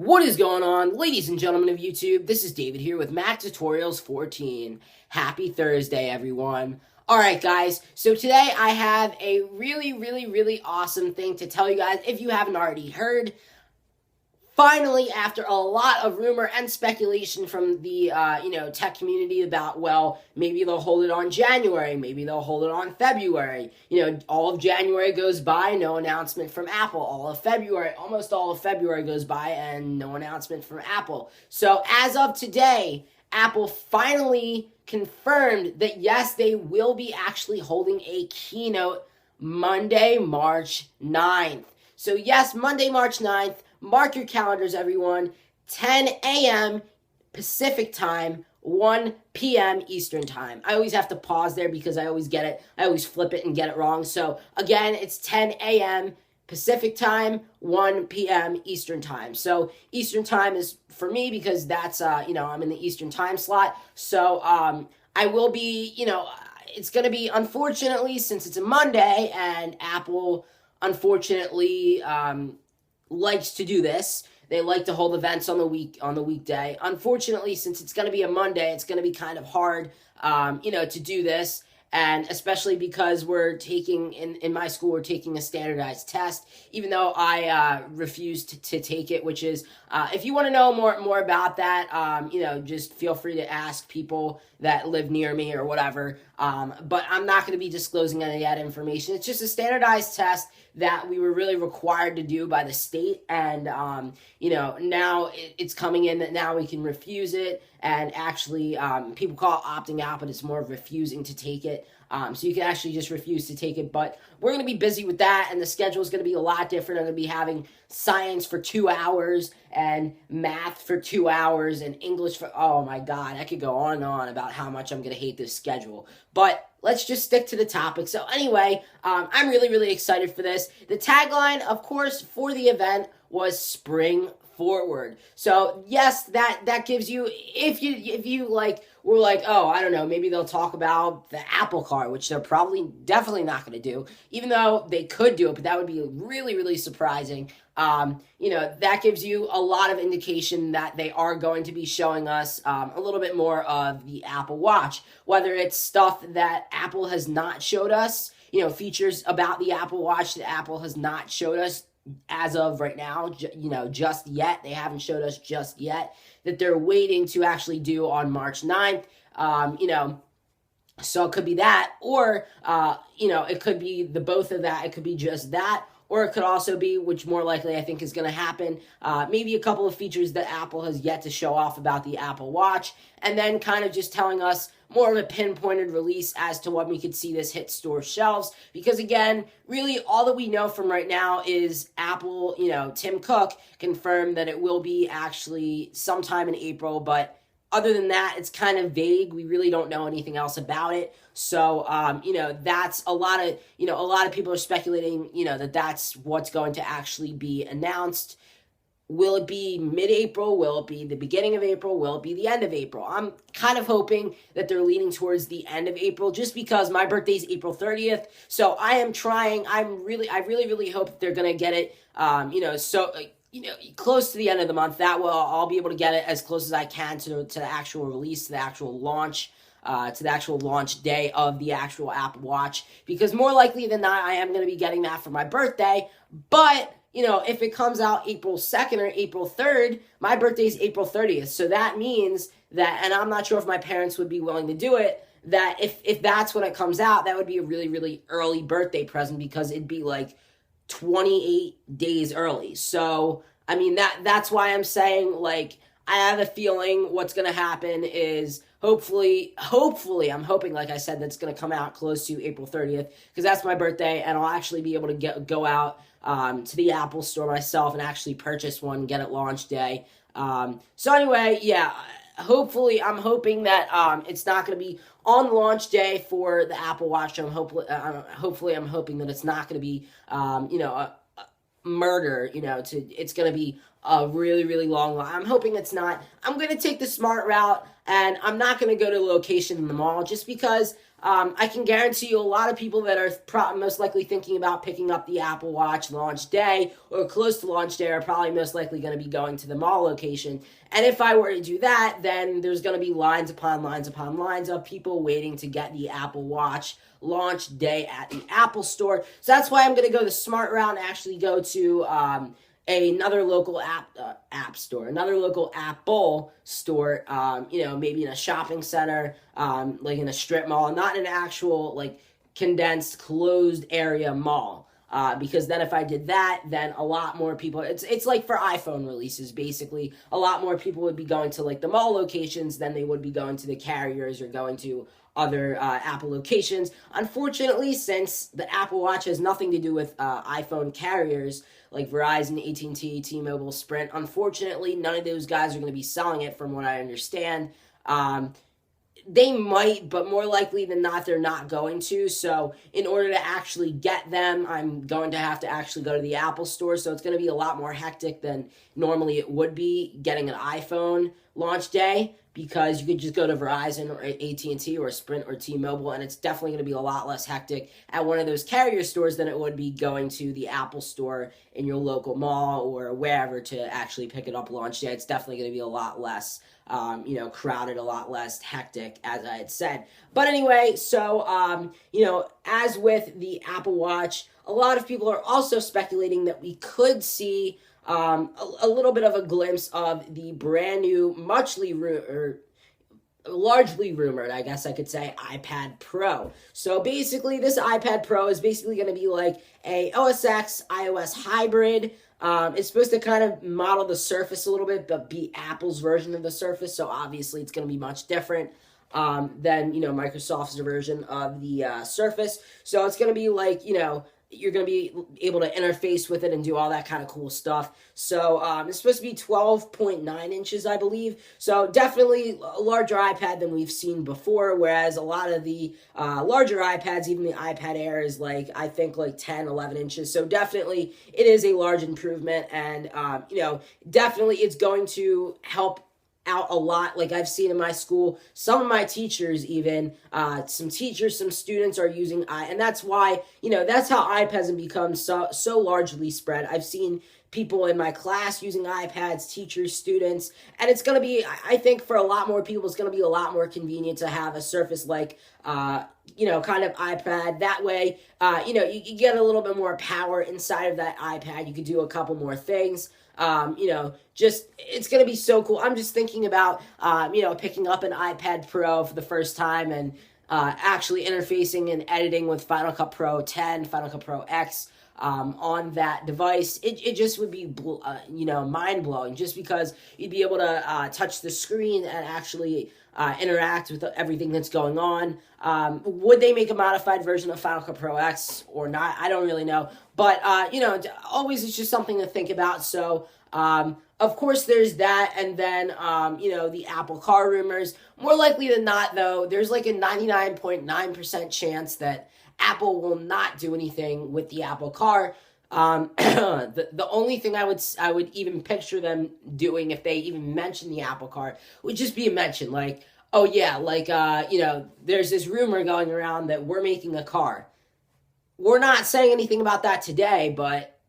What is going on, ladies and gentlemen of YouTube? This is David here with Mac Tutorials 14. Happy Thursday, everyone. Alright, guys, so today I have a really awesome thing to tell you guys. If you haven't already heard, finally, after a lot of rumor and speculation from the tech community about, well, maybe they'll hold it on January, maybe they'll hold it on February. All of January goes by, no announcement from Apple. Almost all of February goes by, and no announcement from Apple. So as of today, Apple finally confirmed that yes, they will be actually holding a keynote Monday, March 9th. So yes, Monday, March 9th. Mark your calendars, everyone. 10 a.m. Pacific time, 1 p.m. Eastern time. I always have to pause there because I always get it. I always flip it and get it wrong. So again, it's 10 a.m. Pacific time, 1 p.m. Eastern time. So Eastern time is for me because that's, I'm in the Eastern time slot. So I will be, it's going to be, unfortunately, since it's a Monday and Apple, unfortunately, likes to do this. They like to hold events on the weekday. Unfortunately, since it's going to be a Monday, it's going to be kind of hard, to do this. And especially because we're taking, in my school, we're taking a standardized test, even though I refused to take it, which is, if you want to know more about that, just feel free to ask people that live near me or whatever. But I'm not going to be disclosing any of that information. It's just a standardized test that we were really required to do by the state. And, now it's coming in that now we can refuse it. And actually, people call it opting out, but it's more of refusing to take it. So you can actually just refuse to take it. But we're going to be busy with that, and the schedule is going to be a lot different. I'm going to be having science for 2 hours, and math for 2 hours, and English for, oh my God, I could go on and on about how much I'm going to hate this schedule. But let's just stick to the topic. So anyway, I'm really excited for this. The tagline, of course, for the event was Spring Forward. So yes, that gives you, if you were like, oh, I don't know, maybe they'll talk about the Apple Car, which they're definitely not going to do, even though they could do it, but that would be really surprising. That gives you a lot of indication that they are going to be showing us a little bit more of the Apple Watch, whether it's stuff that Apple has not showed us, features about the Apple Watch that Apple has not showed us as of right now, just yet. They haven't showed us just yet, that they're waiting to actually do on March 9th. So it could be that, or, it could be the both of that. It could be just that, or it could also be, which more likely I think is going to happen, maybe a couple of features that Apple has yet to show off about the Apple Watch, and then kind of just telling us more of a pinpointed release as to when we could see this hit store shelves. Because again, really all that we know from right now is Apple, Tim Cook confirmed that it will be actually sometime in April, but other than that, it's kind of vague. We really don't know anything else about it. So, that's a lot of people are speculating, that that's what's going to actually be announced. Will it be mid-April? Will it be the beginning of April? Will it be the end of April? I'm kind of hoping that they're leaning towards the end of April, just because my birthday is April 30th. So I am trying. I really hope that they're going to get it, close to the end of the month. That will, I'll be able to get it as close as I can to the actual release, to the actual launch, to the actual launch day of the actual Apple Watch. Because more likely than not, I am going to be getting that for my birthday. But if it comes out April 2nd or April 3rd, my birthday is April 30th. So that means that, and I'm not sure if my parents would be willing to do it, that if that's when it comes out, that would be a really early birthday present, because it'd be like 28 days early. So, I mean, that's why I'm saying, like, I have a feeling what's going to happen is hopefully, I'm hoping, like I said, that's going to come out close to April 30th, because that's my birthday, and I'll actually be able to go out to the Apple store myself and actually purchase one, get it launch day. So anyway, yeah, hopefully, I'm hoping that it's not going to be on launch day for the Apple Watch. Hopefully, I'm hoping that it's not going to be, a murder. It's going to be a really, really long line. I'm hoping it's not. I'm going to take the smart route, and I'm not going to go to the location in the mall just because I can guarantee you a lot of people that are most likely thinking about picking up the Apple Watch launch day or close to launch day are probably most likely going to be going to the mall location. And if I were to do that, then there's going to be lines upon lines upon lines of people waiting to get the Apple Watch launch day at the Apple Store. So that's why I'm going to go the smart route and actually go to another local app store, another local Apple store, maybe in a shopping center, like in a strip mall, not in an actual like condensed closed area mall. Because then if I did that, then a lot more people, it's like for iPhone releases, basically, a lot more people would be going to like the mall locations than they would be going to the carriers or going to other Apple locations. Unfortunately, since the Apple Watch has nothing to do with iPhone carriers like Verizon, AT&T, T-Mobile, Sprint, unfortunately, none of those guys are going to be selling it from what I understand. They might, but more likely than not, they're not going to. So in order to actually get them, I'm going to have to actually go to the Apple Store. So it's going to be a lot more hectic than normally it would be getting an iPhone launch day, because you could just go to Verizon or AT&T or Sprint or T-Mobile, and it's definitely going to be a lot less hectic at one of those carrier stores than it would be going to the Apple Store in your local mall or wherever to actually pick it up launch day. It's definitely going to be a lot less crowded, a lot less hectic, as I had said. But anyway, so, as with the Apple Watch, a lot of people are also speculating that we could see a little bit of a glimpse of the brand new, largely rumored, I guess I could say, iPad Pro. So basically, this iPad Pro is basically going to be like a OS X iOS hybrid. It's supposed to kind of model the Surface a little bit, but be Apple's version of the Surface. So obviously, it's going to be much different than Microsoft's version of the Surface. So it's going to be like you're going to be able to interface with it and do all that kind of cool stuff. So it's supposed to be 12.9 inches, I believe. So definitely a larger iPad than we've seen before, whereas a lot of the larger iPads, even the iPad Air, is I think 10, 11 inches. So definitely it is a large improvement, and, definitely it's going to help out a lot. Like I've seen in my school, some of my teachers even, some students are using and that's why, that's how iPads have become so largely spread. I've seen people in my class using iPads, teachers, students, and it's going to be, I think for a lot more people, it's going to be a lot more convenient to have a Surface kind of iPad. That way, you get a little bit more power inside of that iPad. You could do a couple more things. It's going to be so cool. I'm just thinking about, picking up an iPad Pro for the first time and actually interfacing and editing with Final Cut Pro 10, Final Cut Pro X on that device. It just would be, mind-blowing, just because you'd be able to touch the screen and actually interact with everything that's going on. Would they make a modified version of Final Cut Pro X or not? I don't really know. But, always it's just something to think about. So, of course, there's that. And then, the Apple Car rumors. More likely than not, though, there's a 99.9% chance that Apple will not do anything with the Apple Car. The only thing I would even picture them doing if they even mention the Apple Car would just be a mention there's this rumor going around that we're making a car. We're not saying anything about that today, but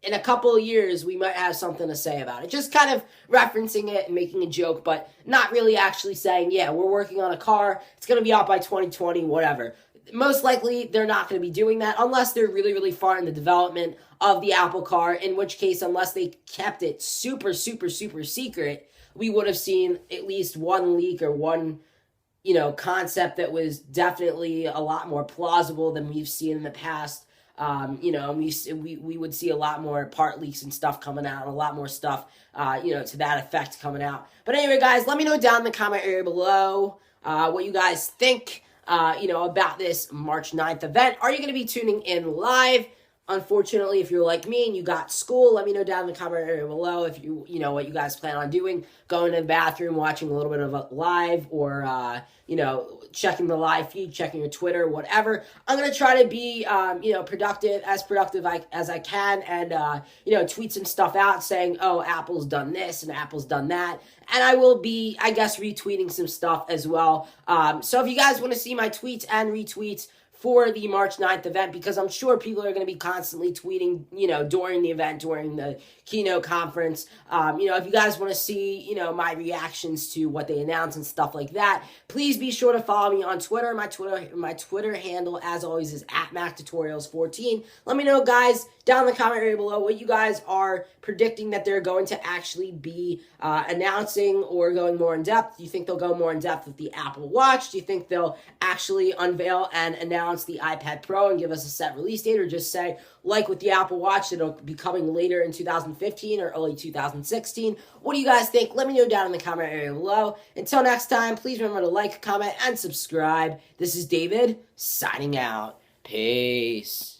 in a couple of years, we might have something to say about it. Just kind of referencing it and making a joke, but not really actually saying, yeah, we're working on a car. It's going to be out by 2020, whatever. Most likely, they're not going to be doing that unless they're really, really far in the development of the Apple Car, in which case, unless they kept it super, super, super secret, we would have seen at least one leak or one, concept that was definitely a lot more plausible than we've seen in the past. We would see a lot more part leaks and stuff coming out, and a lot more stuff, to that effect coming out. But anyway, guys, let me know down in the comment area below what you guys think, about this March 9th event. Are you going to be tuning in live? Unfortunately, if you're like me and you got school, let me know down in the comment area below if you know what you guys plan on doing. Going to the bathroom, watching a little bit of a live, or checking the live feed, checking your Twitter, whatever. I'm gonna try to be productive as I can, and tweet some stuff out saying, oh, Apple's done this and Apple's done that. And I will be, I guess, retweeting some stuff as well. So if you guys want to see my tweets and retweets for the March 9th event, because I'm sure people are going to be constantly tweeting, during the event, during the Keynote conference. If you guys want to see, my reactions to what they announce and stuff like that, please be sure to follow me on Twitter. My Twitter handle, as always, is @MacTutorials14. Let me know, guys, down in the comment area below what you guys are predicting that they're going to actually be announcing or going more in depth. Do you think they'll go more in depth with the Apple Watch? Do you think they'll actually unveil and announce the iPad Pro and give us a set release date, or just say, like with the Apple Watch, it'll be coming later in 2015 or early 2016? What do you guys think? Let me know down in the comment area below. Until next time, please remember to like, comment, and subscribe. This is David, signing out. Peace.